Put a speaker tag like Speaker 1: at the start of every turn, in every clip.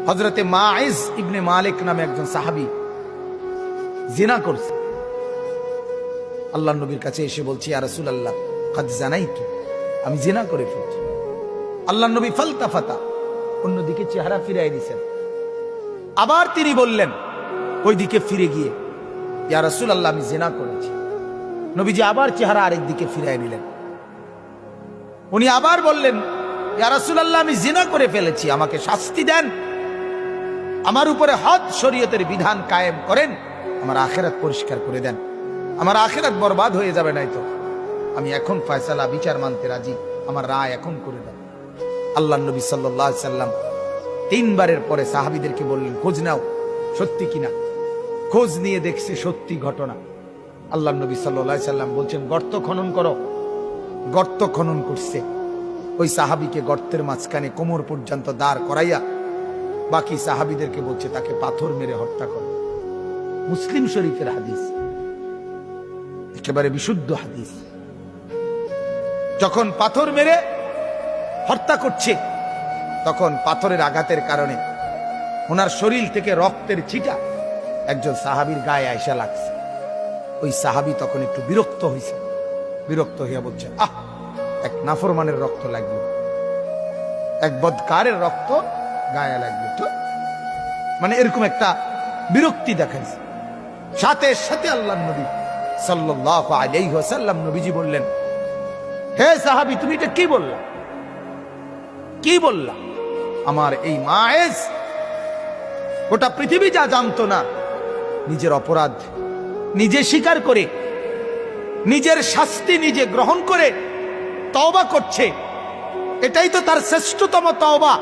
Speaker 1: হযরতে মাইজ ইবনে মালিক নামে একজন সাহাবী জিনা করছে। আল্লাহর নবীর কাছে এসে বলছি, ইয়া রাসূলুল্লাহ কাদ জানাইতু, আমি জিনা করে ফেলছি। আল্লাহর নবী ফালতাফাতা, অন্যদিকে চেহারা ফিরাই দিয়েছেন। আবার তিনি বললেন ওইদিকে ফিরে গিয়ে, ইয়া রাসূলুল্লাহ আমি জিনা করেছি। নবীজি আবার চেহারা আরেক দিকে ফিরাই নিলেন। উনি আবার বললেন, ইয়া রাসূলুল্লাহ আমি জিনা করে ফেলেছি, আমাকে শাস্তি দেন, আমার উপরে হদ শরীয়তের বিধান কায়েম করেন, আমার আখিরাত পরিষ্কার করে দেন, আমার আখিরাত বরবাদ হয়ে যাবে নাই তো। আমি এখন ফয়সালা বিচার মানতে রাজি, আমার রায় এখন করে দেন। আল্লাহর নবী সাল্লাল্লাহু আলাইহি সাল্লাম তিনবারের পরে সাহাবীদেরকে বললেন, খোঁজ নাও সত্যি কিনা। খোঁজ নিয়ে দেখছে সত্যি ঘটনা। আল্লাহর নবী সাল্লাল্লাহু আলাইহি সাল্লাম বলছেন, গর্ত খনন করো। গর্ত খনন করছে। ওই সাহাবীকে গর্তের মাঝখানে কোমর পর্যন্ত দাঁড় করাইয়া বাকি সাহাবীদেরকে বলছে তাকে পাথর মেরে হত্যা করো। মুসলিম শরীফের হাদিস, একেবারে বিশুদ্ধ হাদিস। যখন পাথর মেরে হত্যা করছে, তখন পাথরের আঘাতের কারণে ওনার শরীর থেকে রক্তের ছিটা একজন সাহাবীর গায়ে আয়সা লাগছে। ওই সাহাবী তখন একটু বিরক্ত হয়েছে। বিরক্ত হইয়া বলছে, এক নাফরমানের রক্ত লাগবে, এক বদকারের রক্ত গায়ে লাগবে, তো মানে এরকম একটা বিরক্তি দেখাইছে। সাথে সাথে আল্লাহর নবী সাল্লাল্লাহু আলাইহি ওয়াসাল্লাম নবীজি বললেন, হে সাহাবী তুমি এটা কি বললা, কি বললা? আমার এই মায়েজ গোটা পৃথিবী যা জানতো না, নিজের অপরাধ নিজে স্বীকার করে, নিজের শাস্তি নিজে গ্রহণ করে তওবা করছে। এটাই তো তার শ্রেষ্ঠতম তওবা।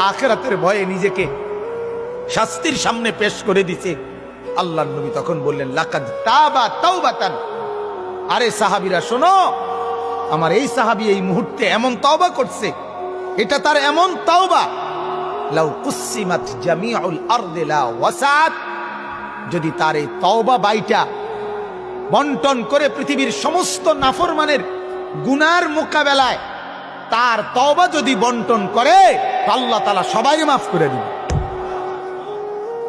Speaker 1: আখিরাতের ভয়ে নিজেকে শাস্তির সামনে পেশ করে দিছে। আল্লাহর নবী তখন বললেন, লাকাদ তাবা তাওবাতান। আরে সাহাবীরা শোনো, আমার এই সাহাবী এই মুহূর্তে এমন তওবা করছে, এটা তার এমন তওবা, লাউ কুসিমাত জামিউল আরদি লা ওয়াসাত। যদি তার এই তওবা বাইটা বন্টন করে পৃথিবীর সমস্ত নাফরমানের গুনার মোকাবেলায় তার তওবা যদি বন্টন করে, আল্লাহ তাআলা সবাই মাফ করে দিবে।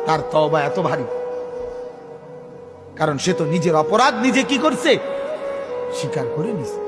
Speaker 1: তার তওবা এত ভারী, কারণ সে তো নিজের অপরাধ নিজে কি করছে, স্বীকার করে নিছে।